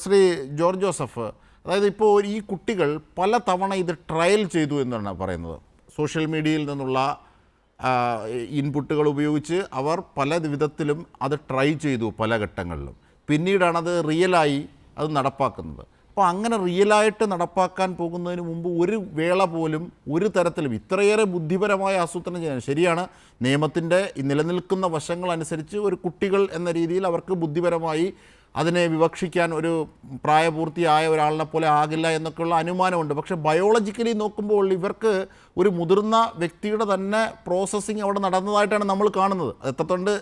Shri George Joseph, അതായത് ഇപ്പോൾ ഈ കുട്ടികൾ പല തവണ ഇത് ട്രയൽ ചെയ്തു എന്നാണ് പറയുന്നത്. സോഷ്യൽ മീഡിയയിൽ നിന്നുള്ള ഇൻപുട്ടുകൾ ഉപയോഗിച്ച് അവർ പല വിധത്തിലും അത് ട്രൈ ചെയ്തു പല ഘട്ടങ്ങളിലും. പിന്നീടാണത് റിയലായി അത് നടപ്പാക്കുന്നത്. അപ്പോൾ അങ്ങനെ റിയലായിട്ട് നടപ്പാക്കാൻ പോകുന്നതിന് മുമ്പ് ഒരു വേള പോലും ഒരു തരത്തിലും ഇത്രയേറെ ബുദ്ധിപരമായ ആസൂത്രണം ചെയ്യാൻ, ശരിയാണ്, നിയമത്തിൻ്റെ നിലനിൽക്കുന്ന വശങ്ങളനുസരിച്ച് ഒരു കുട്ടികൾ എന്ന രീതിയിൽ അവർക്ക് ബുദ്ധിപരമായി അതിനെ വിവക്ഷിക്കാൻ ഒരു പ്രായപൂർത്തിയായ ഒരാളിനെ പോലെ ആകില്ല എന്നൊക്കെയുള്ള അനുമാനമുണ്ട്. പക്ഷേ ബയോളജിക്കലി നോക്കുമ്പോൾ ഇവർക്ക് ഒരു മുതിർന്ന വ്യക്തിയുടെ തന്നെ പ്രോസസ്സിങ് അവിടെ നടന്നതായിട്ടാണ് നമ്മൾ കാണുന്നത്. അത് എത്രത്തോണ്ട്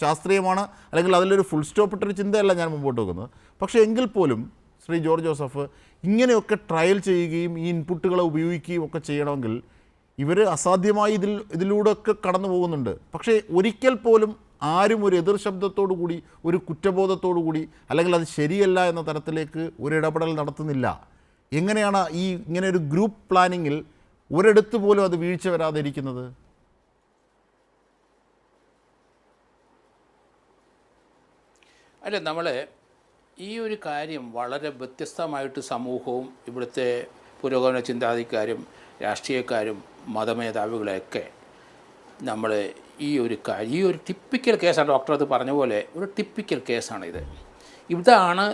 ശാസ്ത്രീയമാണ് അല്ലെങ്കിൽ അതിലൊരു ഫുൾ സ്റ്റോപ്പ് ഇട്ടൊരു ചിന്തയല്ല ഞാൻ മുമ്പോട്ട് വെക്കുന്നത്. പക്ഷേ എങ്കിൽ പോലും ശ്രീ ജോർജ് ജോസഫ്, ഇങ്ങനെയൊക്കെ ട്രയൽ ചെയ്യുകയും ഈ ഇൻപുട്ടുകളെ ഉപയോഗിക്കുകയും ഒക്കെ ചെയ്യണമെങ്കിൽ ഇവർ അസാധ്യമായി ഇതിലൂടെയൊക്കെ കടന്നു പോകുന്നുണ്ട്. പക്ഷേ ഒരിക്കൽ പോലും ആരും ഒരു എതിർ ശബ്ദത്തോടു കൂടി, ഒരു കുറ്റബോധത്തോടു കൂടി, അല്ലെങ്കിൽ അത് ശരിയല്ല എന്ന തരത്തിലേക്ക് ഒരു ഇടപെടൽ നടത്തുന്നില്ല. എങ്ങനെയാണ് ഈ ഇങ്ങനെ ഒരു ഗ്രൂപ്പ് പ്ലാനിങ്ങിൽ ഒരിടത്ത് പോലും അത് വീഴ്ച വരാതെ ഇരിക്കുന്നത്? അല്ല, നമ്മൾ ഈ ഒരു കാര്യം വളരെ വ്യത്യസ്തമായിട്ട് സമൂഹവും ഇവിടുത്തെ പുരോഗമന ചിന്താഗതിക്കാരും രാഷ്ട്രീയക്കാരും മതമേധാവികളെയൊക്കെ നമ്മൾ ഈ ഒരു ടിപ്പിക്കൽ കേസാണ്. ഡോക്ടർ അത് പറഞ്ഞ പോലെ ഒരു ടിപ്പിക്കൽ കേസാണിത്. ഇതാണ്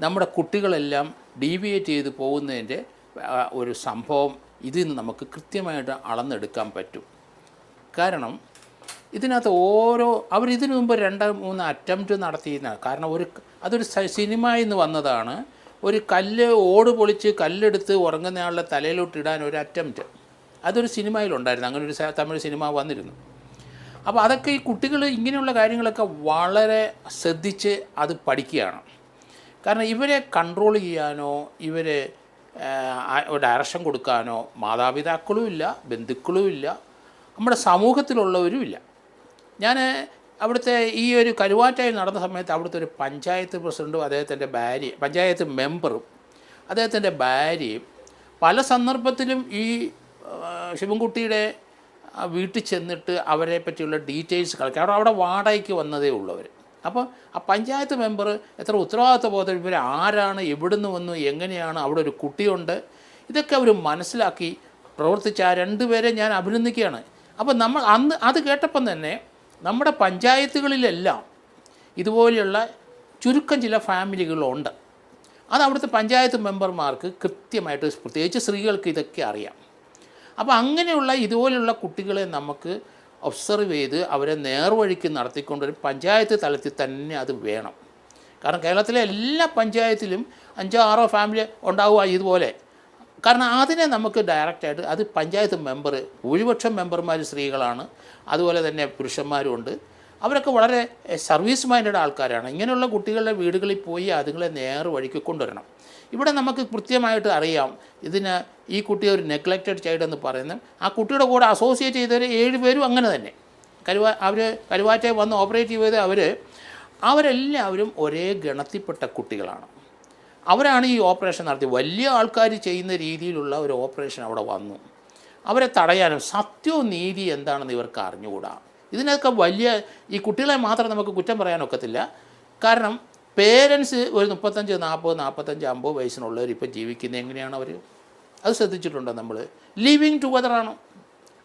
നമ്മുടെ കുട്ടികളെല്ലാം ഡീവിയേറ്റ് ചെയ്ത് പോകുന്നതിൻ്റെ ഒരു സംഭവം. ഇതിൽ നിന്ന് നമുക്ക് കൃത്യമായിട്ട് അളന്നെടുക്കാൻ പറ്റും. കാരണം ഇതിനകത്ത് അവരിതിനു മുമ്പ് 2-3 അറ്റംപ്റ്റ് നടത്തിയിരുന്ന, കാരണം അതൊരു സിനിമയിൽ നിന്ന് വന്നതാണ്. ഒരു ഓട് പൊളിച്ച് കല്ലെടുത്ത് ഉറങ്ങുന്നയാളുടെ തലയിലോട്ടിടാൻ ഒരു അറ്റംപ്റ്റ്, അതൊരു സിനിമയിലുണ്ടായിരുന്നു. അങ്ങനെ ഒരു തമിഴ് സിനിമ വന്നിരുന്നു. അപ്പോൾ അതൊക്കെ ഈ കുട്ടികൾ ഇങ്ങനെയുള്ള കാര്യങ്ങളൊക്കെ വളരെ ശ്രദ്ധിച്ച് അത് പഠിക്കുകയാണ്. കാരണം ഇവരെ കൺട്രോൾ ചെയ്യാനോ ഇവരെ ഡയറക്ഷൻ കൊടുക്കാനോ മാതാപിതാക്കളും ഇല്ല, ബന്ധുക്കളും ഇല്ല, നമ്മുടെ സമൂഹത്തിലുള്ളവരും ഇല്ല. ഞാൻ അവിടുത്തെ ഈ ഒരു കരുവാറ്റായി നടന്ന സമയത്ത് അവിടുത്തെ ഒരു പഞ്ചായത്ത് പ്രസിഡൻറ്റും അദ്ദേഹത്തിൻ്റെ ഭാര്യ, പഞ്ചായത്ത് മെമ്പറും അദ്ദേഹത്തിൻ്റെ ഭാര്യയും പല സന്ദർഭത്തിലും ഈ ശിവൻകുട്ടിയുടെ വീട്ടിൽ ചെന്നിട്ട് അവരെ പറ്റിയുള്ള ഡീറ്റെയിൽസ് കളിക്കുക. അവിടെ വാടകയ്ക്ക് വന്നതേ ഉള്ളവർ. അപ്പോൾ ആ പഞ്ചായത്ത് മെമ്പർ എത്ര ഉത്തരവാദിത്വ ബോധം, ഇവർ ആരാണ്, എവിടുന്ന് വന്നു, എങ്ങനെയാണ്, അവിടെ ഒരു കുട്ടിയുണ്ട്, ഇതൊക്കെ അവർ മനസ്സിലാക്കി പ്രവർത്തിച്ച ആ 2 പേരെ ഞാൻ അഭിനന്ദിക്കുകയാണ്. അപ്പോൾ നമ്മൾ അത് കേട്ടപ്പം തന്നെ നമ്മുടെ പഞ്ചായത്തുകളിലെല്ലാം ഇതുപോലെയുള്ള ചുരുക്കം ചില ഫാമിലികളുണ്ട്. അത് അവിടുത്തെ പഞ്ചായത്ത് മെമ്പർമാർക്ക് കൃത്യമായിട്ട്, പ്രത്യേകിച്ച് സ്ത്രീകൾക്ക് ഇതൊക്കെ അറിയാം. അപ്പോൾ അങ്ങനെയുള്ള ഇതുപോലെയുള്ള കുട്ടികളെ നമുക്ക് ഒബ്സർവ് ചെയ്ത് അവരെ നേർവഴിക്ക് നടത്തിക്കൊണ്ടൊരു പഞ്ചായത്ത് തലത്തിൽ തന്നെ അത് വേണം. കാരണം കേരളത്തിലെ എല്ലാ പഞ്ചായത്തിലും 5-6 ഫാമിലി ഉണ്ടാവുക ഇതുപോലെ. കാരണം അതിനെ നമുക്ക് ഡയറക്റ്റായിട്ട്, അത് പഞ്ചായത്ത് മെമ്പർ, ഭൂരിപക്ഷം മെമ്പർമാർ സ്ത്രീകളാണ്, അതുപോലെ തന്നെ പുരുഷന്മാരും ഉണ്ട്. അവരൊക്കെ വളരെ സർവീസ് മൈൻഡഡ് ആൾക്കാരാണ്. ഇങ്ങനെയുള്ള കുട്ടികളുടെ വീടുകളിൽ പോയി അതുങ്ങളെ നേർവഴിക്ക് കൊണ്ടുവരണം. ഇവിടെ നമുക്ക് കൃത്യമായിട്ട് അറിയാം, ഈ കുട്ടി ഒരു നെഗ്ലക്റ്റഡ് ചൈൽഡ് എന്ന് പറയുന്നത്. ആ കുട്ടിയുടെ കൂടെ അസോസിയേറ്റ് ചെയ്തവർ 7 പേരും അങ്ങനെ തന്നെ കരുവാറ്റയിൽ വന്ന് ഓപ്പറേറ്റ് ചെയ്ത് അവരെല്ലാവരും ഒരേ ഗണത്തിൽപ്പെട്ട കുട്ടികളാണ്. അവരാണ് ഈ ഓപ്പറേഷൻ നടത്തി. വലിയ ആൾക്കാർ ചെയ്യുന്ന രീതിയിലുള്ള ഒരു ഓപ്പറേഷൻ അവിടെ വന്നു. അവരെ തടയാനും സത്യവും നീതി എന്താണെന്ന് ഇവർക്ക് അറിഞ്ഞുകൂടാ. ഇതിനൊക്കെ ഈ കുട്ടികളെ മാത്രം നമുക്ക് കുറ്റം പറയാനൊക്കത്തില്ല. കാരണം പേരൻസ് ഒരു 35, 40, 45, 50 വയസ്സിനുള്ളവർ ഇപ്പോൾ ജീവിക്കുന്നത് എങ്ങനെയാണ്? അത് ശ്രദ്ധിച്ചിട്ടുണ്ടോ നമ്മൾ? ലിവിങ് ടുഗദറാണ്.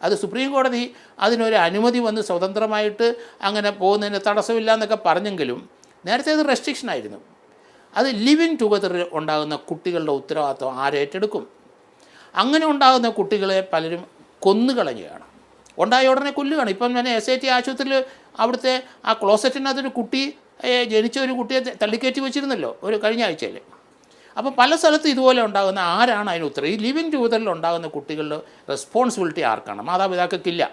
അത് സുപ്രീം കോടതി അതിനൊരു അനുമതി വന്ന് സ്വതന്ത്രമായിട്ട് അങ്ങനെ പോകുന്നതിന് തടസ്സമില്ല എന്നൊക്കെ പറഞ്ഞെങ്കിലും നേരത്തെ അത് റെസ്ട്രിക്ഷൻ ആയിരുന്നു. അത് ലിവിങ് ടുഗദറിൽ ഉണ്ടാകുന്ന കുട്ടികളുടെ ഉത്തരവാദിത്വം ആരേറ്റെടുക്കും? അങ്ങനെ ഉണ്ടാകുന്ന കുട്ടികളെ പലരും കൊന്നുകളയുകയാണ്, ഉണ്ടായ ഉടനെ കൊല്ലുകയാണ്. ഇപ്പം ഞാൻ SIT ആശുപത്രിയിൽ അവിടുത്തെ ആ ക്ലോസറ്റിനകത്തൊരു ജനിച്ച ഒരു കുട്ടിയെ തള്ളിക്കയറ്റി വെച്ചിരുന്നല്ലോ കഴിഞ്ഞ ആഴ്ചയിൽ. അപ്പോൾ പല സ്ഥലത്തും ഇതുപോലെ ഉണ്ടാകുന്ന ആരാണ് അതിന് ഉത്തരം? ഈ ലിവിങ് ടുഗദറിൽ ഉണ്ടാകുന്ന കുട്ടികളുടെ റെസ്പോൺസിബിലിറ്റി ആർക്കാണ്? മാതാപിതാക്കൾക്കില്ല.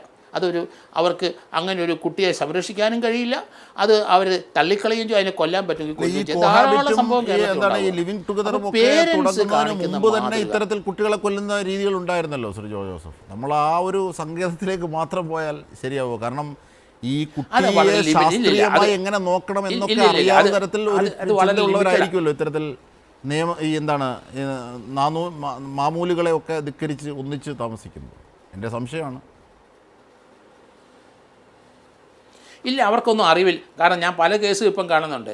അവർക്ക് അങ്ങനെ ഒരു കുട്ടിയെ സംരക്ഷിക്കാനും കഴിയില്ല. അത് അവർ തള്ളിക്കളയും ചെയ്യും, അതിനെ കൊല്ലാൻ പറ്റുമെങ്കിൽ ധാരാളം സംഭവം. ഇത്തരത്തിൽ കുട്ടികളെ കൊല്ലുന്ന രീതികൾ ഉണ്ടായിരുന്നല്ലോ ശ്രീ ജോസഫ്. നമ്മൾ ആ ഒരു സങ്കേതത്തിലേക്ക് മാത്രം പോയാൽ ശരിയാവോ? കാരണം ഈ കുട്ടിയെ ശാസ്ത്രീയമായി എങ്ങനെ നോക്കണം എന്നൊക്കെ അറിയാവുന്ന തരത്തിൽ ഉള്ളവരായിരിക്കുമല്ലോ ഇത്തരത്തിൽ മാമൂലുകളെ ഒക്കെ ധിക്കരിച്ച് ഒന്നിച്ച് താമസിക്കുന്നത്. എൻ്റെ സംശയമാണ്. ഇല്ല, അവർക്കൊന്നും അറിവില്ല. കാരണം ഞാൻ പല കേസും ഇപ്പം കാണുന്നുണ്ട്.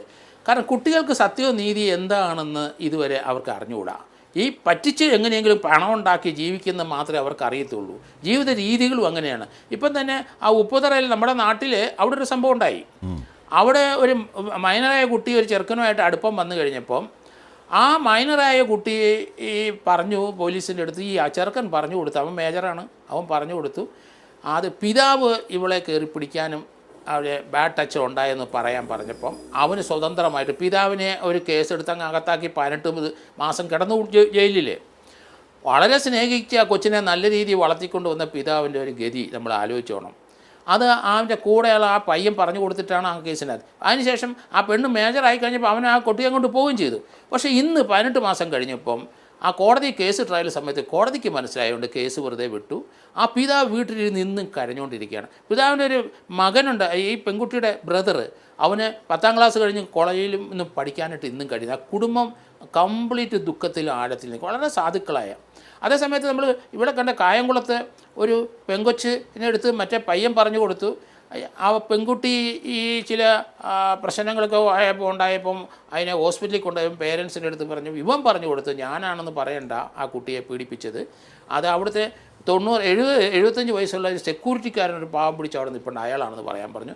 കാരണം കുട്ടികൾക്ക് സത്യവും നീതി എന്താണെന്ന് ഇതുവരെ അവർക്ക് അറിഞ്ഞുകൂടാ. ഈ പറ്റിച്ച് എങ്ങനെയെങ്കിലും പണം ഉണ്ടാക്കി ജീവിക്കുന്നത് മാത്രമേ അവർക്ക് അറിയത്തുള്ളൂ. ജീവിത രീതികളും അങ്ങനെയാണ്. ഇപ്പം തന്നെ ആ ഉപ്പുതറയിൽ നമ്മുടെ നാട്ടിൽ അവിടെ ഒരു സംഭവം ഉണ്ടായി. അവിടെ ഒരു മൈനറായ കുട്ടി ഒരു ചെറുക്കനുമായിട്ട് അടുപ്പം വന്നു കഴിഞ്ഞപ്പം ആ മൈനറായ കുട്ടി ഈ പറഞ്ഞു പോലീസിൻ്റെ അടുത്ത്, ഈ ചെറുക്കൻ പറഞ്ഞു കൊടുത്തു, അവൻ മേജറാണ്, അവൻ പറഞ്ഞു കൊടുത്തു അത് പിതാവ് ഇവളെ കയറി പിടിക്കാനും അവിടെ ബാഡ് ടച്ച് ഉണ്ടായെന്ന് പറയാൻ പറഞ്ഞപ്പം അവന് സ്വതന്ത്രമായിട്ട് പിതാവിനെ ഒരു കേസെടുത്ത് അങ്ങ് അകത്താക്കി 18 മാസം കിടന്നു ജയിലിൽ. വളരെ സ്നേഹിച്ച് ആ കൊച്ചിനെ നല്ല രീതിയിൽ വളർത്തിക്കൊണ്ട് വന്ന പിതാവിൻ്റെ ഒരു ഗതി നമ്മൾ ആലോചിച്ചോണം. അത് അവൻ്റെ കൂടെയുള്ള ആ പയ്യൻ പറഞ്ഞു കൊടുത്തിട്ടാണ് ആ കേസിനകത്ത്. അതിനുശേഷം ആ പെണ്ണ് മേജറായി കഴിഞ്ഞപ്പോൾ അവൻ ആ കുട്ടിയെ കൊണ്ട് പോവുകയും ചെയ്തു. പക്ഷേ ഇന്ന് 18 മാസം കഴിഞ്ഞപ്പം ആ കോടതി കേസ് ട്രയൽ സമയത്ത് കോടതിക്ക് മനസ്സിലായതുകൊണ്ട് കേസ് വെറുതെ വിട്ടു. ആ പിതാവ് വീട്ടിലിരുന്ന് ഇന്നും കരഞ്ഞുകൊണ്ടിരിക്കുകയാണ്. പിതാവിൻ്റെ ഒരു മകനുണ്ട്, ഈ പെൺകുട്ടിയുടെ ബ്രദർ, അവന് 10ാം ക്ലാസ് കഴിഞ്ഞ് കോളേജിലും ഇന്നും പഠിക്കാനായിട്ട് ഇന്നും കഴിയുന്നു. ആ കുടുംബം കംപ്ലീറ്റ് ദുഃഖത്തിലും ആഴത്തിൽ നിൽക്കും, വളരെ സാധുക്കളായ. അതേസമയത്ത് നമ്മൾ ഇവിടെ കണ്ട കായംകുളത്ത് ഒരു പെങ്കൊച്ചിനെ എടുത്ത് മറ്റേ പയ്യൻ പറഞ്ഞു കൊടുത്തു. ആ പെൺകുട്ടി ഈ ചില പ്രശ്നങ്ങളൊക്കെ ഉണ്ടായപ്പം അതിനെ ഹോസ്പിറ്റലിൽ കൊണ്ടുപോയപ്പോൾ പേരൻസിൻ്റെ അടുത്ത് പറഞ്ഞു, ഇവൻ പറഞ്ഞു കൊടുത്തു ഞാനാണെന്ന് പറയണ്ട ആ കുട്ടിയെ പീഡിപ്പിച്ചത്. അത് അവിടുത്തെ 75 വയസ്സുള്ള ഒരു സെക്യൂരിറ്റിക്കാരനൊരു പാവം പിടിച്ച് അവിടെ നിൽപ്പുണ്ട്, അയാളാണെന്ന് പറയാൻ പറഞ്ഞു.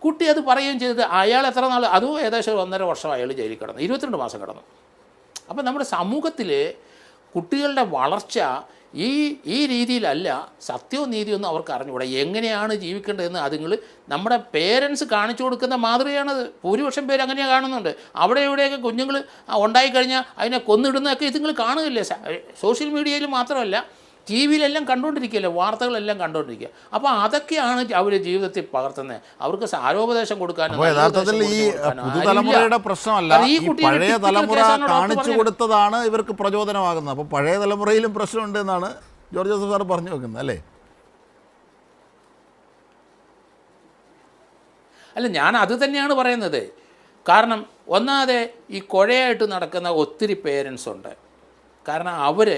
കുട്ടി അത് പറയുകയും ചെയ്തത്. അയാൾ എത്ര നാൾ, അതും ഏകദേശം 1.5 വർഷം അയാൾ ജയിലിൽ കിടന്നു, 22 മാസം കിടന്നു. അപ്പം നമ്മുടെ സമൂഹത്തിൽ കുട്ടികളുടെ വളർച്ച ഈ രീതിയിലല്ല. സത്യവും നീതിയൊന്നും അവർക്ക് അറിഞ്ഞുകൂടാ. എങ്ങനെയാണ് ജീവിക്കേണ്ടതെന്ന് അതുങ്ങൾ നമ്മുടെ പേരൻസ് കാണിച്ചു കൊടുക്കുന്ന മാതൃകയാണത്. ഭൂരിപക്ഷം പേര് അങ്ങനെയാണ് കാണുന്നുണ്ട്. അവിടെ ഇവിടെയൊക്കെ കുഞ്ഞുങ്ങൾ ഉണ്ടായിക്കഴിഞ്ഞാൽ അതിനെ കൊന്നിടുന്നതൊക്കെ ഇതുങ്ങൾ കാണുകയില്ലേ. സോഷ്യൽ മീഡിയയിൽ മാത്രമല്ല, ടി വിയിലെല്ലാം കണ്ടുകൊണ്ടിരിക്കുകയല്ലേ, വാർത്തകളെല്ലാം കണ്ടുകൊണ്ടിരിക്കുക. അപ്പോൾ അതൊക്കെയാണ് അവർ ജീവിതത്തിൽ പകർത്തുന്നത്. അവർക്ക് സാരോപദേശം കൊടുക്കാനും യഥാർത്ഥത്തിൽ ഈ പുതുതലമുറയുടെ പ്രശ്നമല്ല, ഈ പഴയ തലമുറ കാണിച്ചു കൊടുത്തതാണ് ഇവർക്ക് പ്രചോദനമാകുന്നത്. അപ്പോൾ പഴയ തലമുറയിലും പ്രശ്നമുണ്ട് എന്നാണ് ജോർജ് ജോസഫ് സാർ പറഞ്ഞു വെക്കുന്നത് അല്ലേ? അല്ല, ഞാൻ അത് തന്നെയാണ് പറയുന്നത്. കാരണം ഒന്നാമതെ ഈ കുഴയായിട്ട് നടക്കുന്ന ഒത്തിരി പേരൻസ് ഉണ്ട്. കാരണം അവർ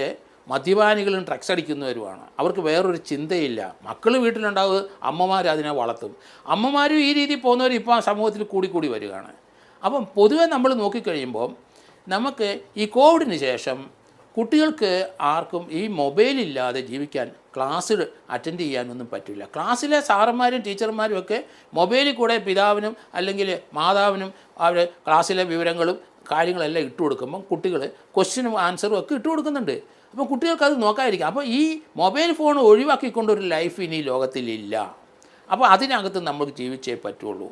മദ്യപാനികളും ഡ്രഗ്സ് അടിക്കുന്നവരുമാണ്. അവർക്ക് വേറൊരു ചിന്തയില്ല. മക്കൾ വീട്ടിലുണ്ടാവുക, അമ്മമാർ അതിനെ വളർത്തും. അമ്മമാരും ഈ രീതിയിൽ പോകുന്നവർ ഇപ്പോൾ ആ സമൂഹത്തിൽ കൂടി വരികയാണ്. അപ്പം പൊതുവെ നമ്മൾ നോക്കിക്കഴിയുമ്പോൾ നമുക്ക് ഈ കോവിഡിന് ശേഷം കുട്ടികൾക്ക് ആർക്കും ഈ മൊബൈലില്ലാതെ ജീവിക്കാൻ, ക്ലാസ് അറ്റൻഡ് ചെയ്യാനൊന്നും പറ്റില്ല. ക്ലാസ്സിലെ സാറന്മാരും ടീച്ചർമാരും ഒക്കെ മൊബൈലിൽ കൂടെ പിതാവിനും അല്ലെങ്കിൽ മാതാവിനും അവർ ക്ലാസ്സിലെ വിവരങ്ങളും കാര്യങ്ങളെല്ലാം ഇട്ട് കൊടുക്കുമ്പം കുട്ടികൾ ക്വസ്റ്റ്യനും ആൻസറും ഒക്കെ ഇട്ട് കൊടുക്കുന്നുണ്ട്. അപ്പോൾ കുട്ടികൾക്ക് അത് നോക്കാതിരിക്കാം. അപ്പോൾ ഈ മൊബൈൽ ഫോൺ ഒഴിവാക്കിക്കൊണ്ടൊരു ലൈഫ് ഇനി ലോകത്തിലില്ല. അപ്പോൾ അതിനകത്ത് നമുക്ക് ജീവിച്ചേ പറ്റുള്ളൂ.